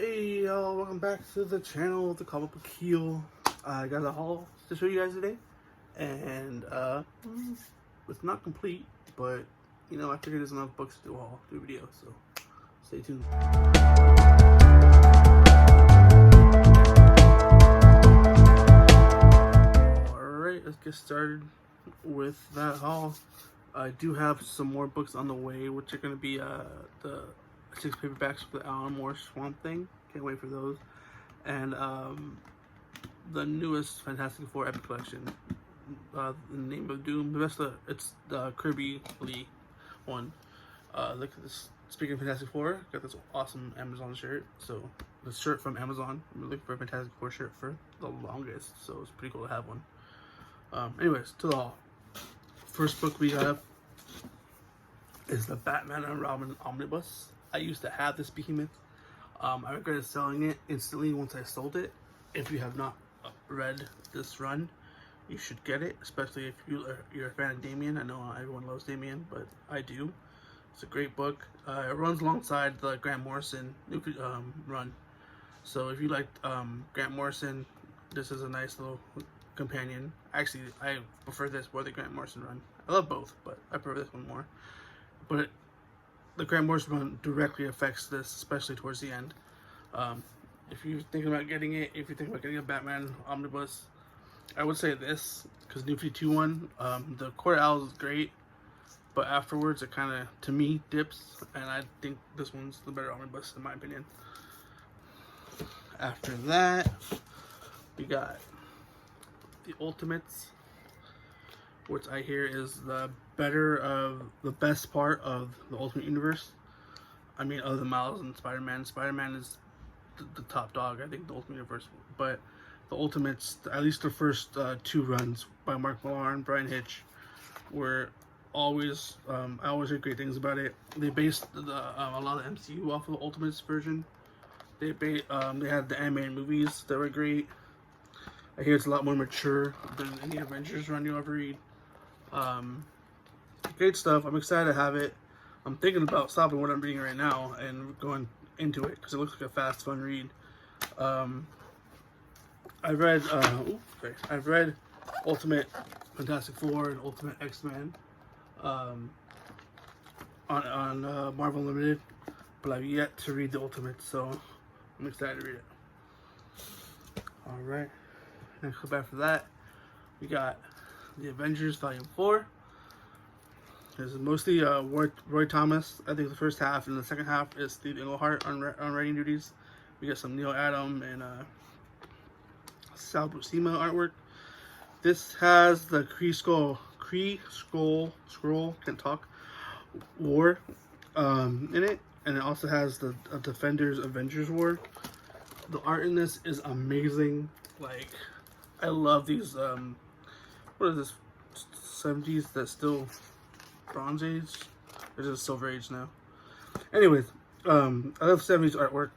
Hey y'all, welcome back to the channel, the comic book heel. I got a haul to show you guys today, and it's not complete, but you know, I figured there's enough books to do a haul, do a video, so stay tuned. Alright, let's get started with that haul. I do have some more books on the way, which are going to be the 6 paperbacks for the Alan Moore Swamp Thing. Can't wait for those. And the newest Fantastic Four Epic Collection, The Name of Doom. The rest of it's the Kirby Lee one. Look at this. Speaking of Fantastic Four, got this awesome Amazon shirt. So the shirt from Amazon. I'm looking for a Fantastic Four shirt for the longest, so it's pretty cool to have one. Anyways, to the haul. First book we have is the Batman and Robin Omnibus. I used to have this behemoth. I regretted selling it instantly once I sold it. If you have not read this run, you should get it, especially if you're a fan of Damian. I know not everyone loves Damian, but I do. It's a great book. It runs alongside the Grant Morrison run. So if you like Grant Morrison, this is a nice little companion. Actually, I prefer this more than Grant Morrison run. I love both, but I prefer this one more. But the Grant Morrison run directly affects this, especially towards the end. If you're thinking about getting it, if you're thinking about getting a Batman Omnibus, I would say this, because New 52 one, the Court Owls is great, but afterwards it kind of, to me, dips, and I think this one's the better Omnibus in my opinion. After that, we got the Ultimates, which I hear is the best part of the Ultimate Universe. I mean, other than Miles and Spider-Man. Spider-Man is the top dog, I think, the Ultimate Universe. But the Ultimates, at least the first 2 runs by Mark Millar and Brian Hitch, were always, I always heard great things about it. They based a lot of the MCU off of the Ultimates version. They had the animated movies that were great. I hear it's a lot more mature than any Avengers run you'll ever read. Great stuff. I'm excited to have it. I'm thinking about stopping what I'm reading right now and going into it because it looks like a fast, fun read. I've read Ultimate Fantastic Four and Ultimate X-Men on Marvel Unlimited, but I've yet to read the Ultimate, so I'm excited to read it. All right. Next up after that, we got the Avengers Volume 4. This is mostly Roy Thomas. I think the first half, and the second half is Steve Englehart on writing duties. We got some Neil Adam and Sal Buscema artwork. This has the Kree Skrull can't talk, War in it, and it also has the Defenders Avengers War. The art in this is amazing. Like, I love these, what is this, 70s, that's still Bronze Age? Or is it Silver Age now? Anyways, I love 70s artwork,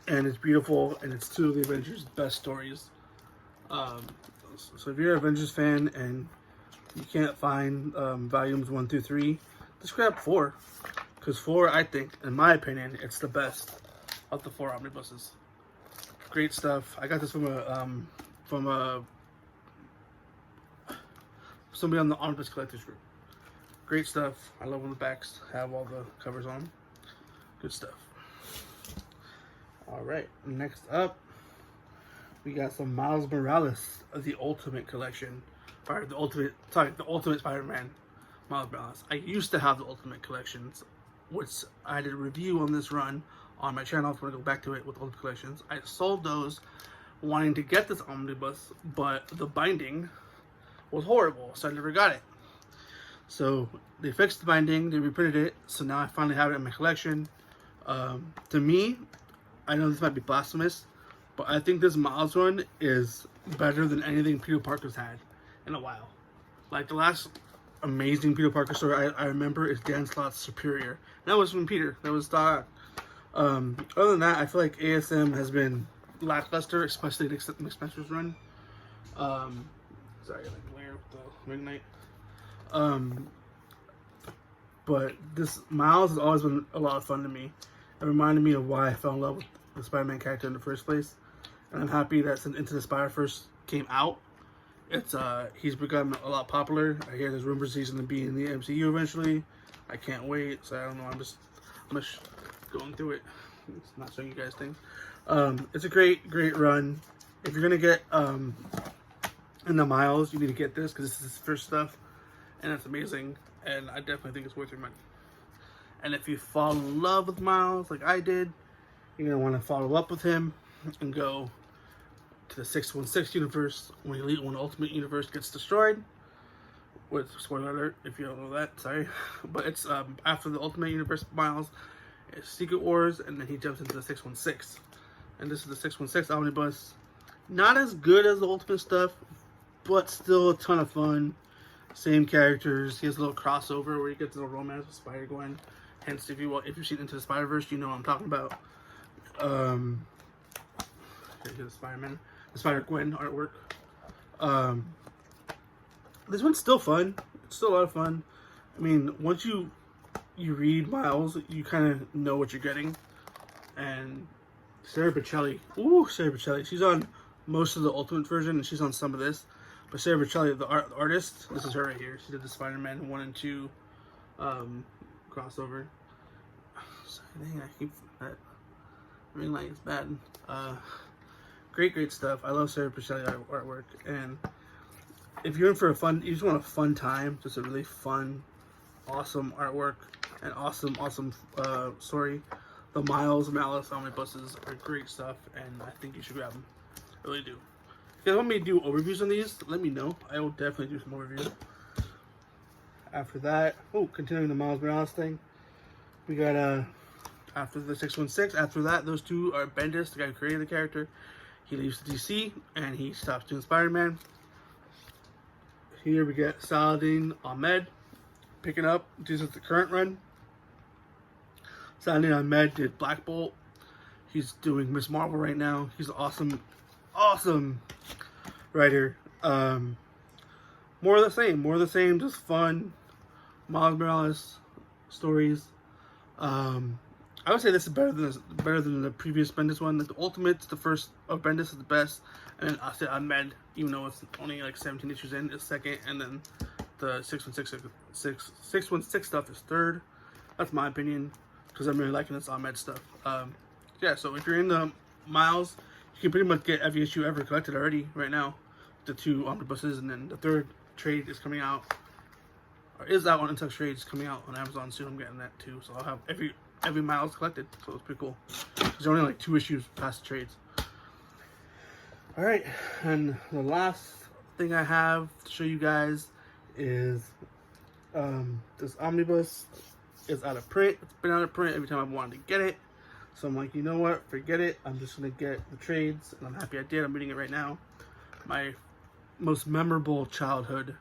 and it's beautiful, and it's 2 of the Avengers' best stories. So if you're an Avengers fan, and you can't find volumes 1 through 3, just grab 4, because 4, I think, in my opinion, it's the best of the 4 omnibuses. Great stuff. I got this from somebody on the Omnibus Collectors group. Great stuff. I love when the backs have all the covers on. Good stuff. All right. Next up, we got some Miles Morales of the Ultimate Collection, or the Ultimate Spider-Man Miles Morales. I used to have the Ultimate Collections, which I did a review on this run on my channel. If you want to go back to it with Ultimate Collections, I sold those wanting to get this omnibus, but the binding was horrible, so I never got it. So they fixed the binding, they reprinted it, so now I finally have it in my collection. To me, I know this might be blasphemous, but I think this Miles one is better than anything Peter Parker's had in a while. Like, the last amazing Peter Parker story I remember is Dan Slott's Superior. That was from Peter. That was Doc. Other than that, I feel like ASM has been lackluster, especially Nick Spencer's run. Sorry, I like glare with the ring light. But this Miles has always been a lot of fun to me. It reminded me of why I fell in love with the Spider-Man character in the first place. And I'm happy that since Into the Spider-Verse came out, he's become a lot popular. I hear there's rumors he's going to be in the MCU eventually. I can't wait. So I don't know. I'm just going through it. It's not showing you guys things. It's a great run. If you're gonna get in the Miles, you need to get this because this is his first stuff, and it's amazing. And I definitely think it's worth your money. And if you fall in love with Miles like I did, you're gonna want to follow up with him and go to the 616 universe when the Ultimate Universe gets destroyed. With spoiler alert if you don't know that, sorry, but it's after the Ultimate Universe Miles, it's Secret Wars, and then he jumps into the 616, and this is the 616 Omnibus. Not as good as the Ultimate stuff, but still a ton of fun. Same characters. He has a little crossover where he gets a little romance with Spider-Gwen. Hence, if you've seen Into the Spider-Verse, you know what I'm talking about. Here's the Spider-Man, the Spider-Gwen artwork. This one's still fun. It's still a lot of fun. I mean, once you read Miles, you kind of know what you're getting. And Sarah Bocelli, Sarah Bocelli, she's on most of the Ultimate version, and she's on some of this. But Sarah Bocelli, the artist, this is her right here. She did the Spider-Man 1 and 2 crossover. Sorry, dang, I keep that. I mean, like, it's bad. Great stuff. I love Sarah Bocelli artwork. And if you're in for you just want a fun time, just a really fun, awesome artwork, and awesome story. The Miles Morales Omnibuses are great stuff, and I think you should grab them. I really do. If you guys want me to do overviews on these, let me know. I will definitely do some overviews. After that, continuing the Miles Morales thing, we got after the 616. After that, those two are Bendis, the guy who created the character. He leaves the DC and he stops doing Spider-Man. Here we get Saladin On Med picking up. This is the current run. Saladin On Med did Black Bolt. He's doing Miss Marvel right now. He's an awesome writer. More of the same, just fun Miles Morales stories. I would say this is better than the previous Bendis one. The Ultimate's the first of Bendis is the best, and then I said On Med, even though it's only like 17 issues in, is second, and then the 616 stuff is third. That's my opinion, because I'm really liking this On Med stuff. Yeah, so if you're in the Miles, you can pretty much get every issue ever collected already right now. The 2 omnibuses, and then the 3rd trade is coming out, or is out on Intel Trades, coming out on Amazon soon. I'm getting that too, so I'll have every Miles collected, so it's pretty cool. There's only like 2 issues past the trades. Alright, and the last thing I have to show you guys is this omnibus is out of print. It's been out of print every time I've wanted to get it, so I'm like, you know what, forget it, I'm just gonna get the trades, and I'm happy I did. I'm reading it right now. My most memorable childhood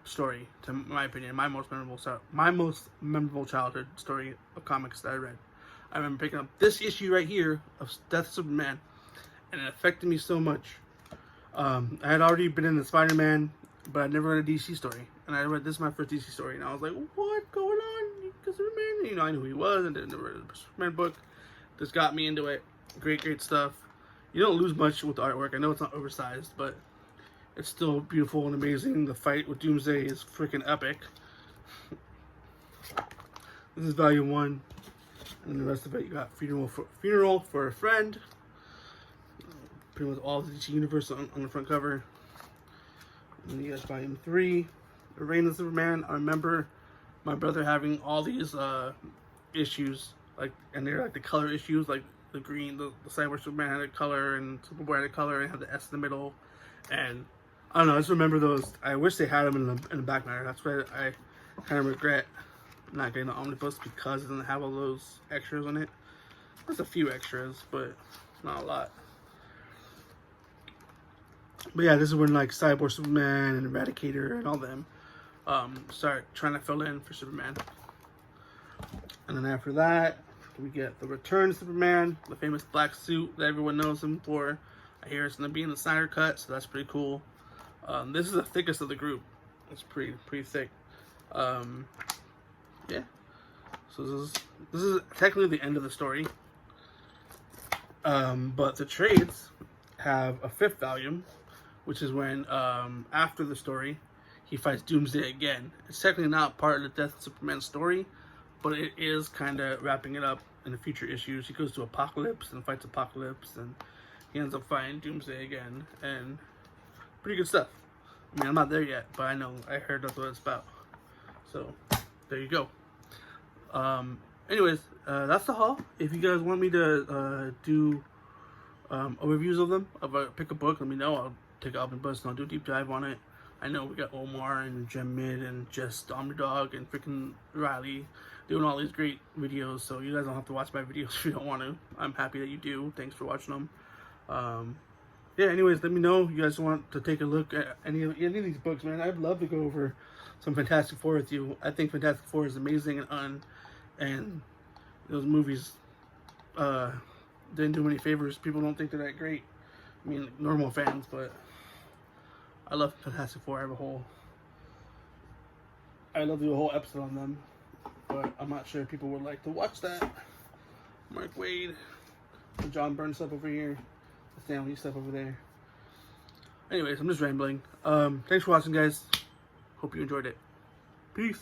story, to my opinion, my most memorable childhood story of comics that I read. I remember picking up this issue right here of Death of Superman, and it affected me so much. I had already been in the Spider-Man, but I never read a DC story, and I read this is my first DC story, and I was like, what's going on? Superman, you know, I knew who he was, and then read the Superman book. This got me into it. Great stuff. You don't lose much with the artwork. I know it's not oversized, but it's still beautiful and amazing. The fight with Doomsday is freaking epic. This is volume 1. And the rest of it, you got Funeral for a Friend. Pretty much all of the DC Universe on the front cover. And then you got volume 3, The Reign of Superman. I remember my brother having all these issues, and they're like the color issues, like the green, the side where Superman had a color and Superboy had a color and had the S in the middle. And I don't know, I just remember those. I wish they had them in the back matter. That's why I kind of regret not getting the omnibus, because it doesn't have all those extras on it. There's a few extras, but not a lot. But yeah, this is when like Cyborg Superman and Eradicator and all them start trying to fill in for Superman. And then after that, we get the Return of Superman, the famous black suit that everyone knows him for. I hear it's going to be in the Snyder Cut, so that's pretty cool. This is the thickest of the group. It's pretty thick. Yeah. So this is technically the end of the story. But the trades have a 5th volume, which is when after the story he fights Doomsday again. It's technically not part of the Death of Superman story, but it is kind of wrapping it up in the future issues. He goes to Apocalypse and fights Apocalypse, and he ends up fighting Doomsday again, and pretty good stuff. I mean, I'm not there yet, but I heard that's what it's about. So, there you go. Anyways, that's the haul. If you guys want me to do reviews of them, pick a book, let me know. I'll take an Omnibus and I'll do a deep dive on it. I know we got Omar and Gem Mid and Just Omnidog and freaking Riley doing all these great videos, so you guys don't have to watch my videos if you don't want to. I'm happy that you do. Thanks for watching them. Yeah, anyways, let me know you guys want to take a look at any of these books, man. I'd love to go over some Fantastic Four with you. I think Fantastic Four is amazing and those movies didn't do many favors. People don't think they're that great. I mean, normal fans, but I love Fantastic Four. I love to do a whole episode on them, but I'm not sure people would like to watch that. Mark Wade, the John Byrne stuff over here, the Stan Lee stuff over there. Anyways, I'm just rambling. Thanks for watching, guys. Hope you enjoyed it. Peace.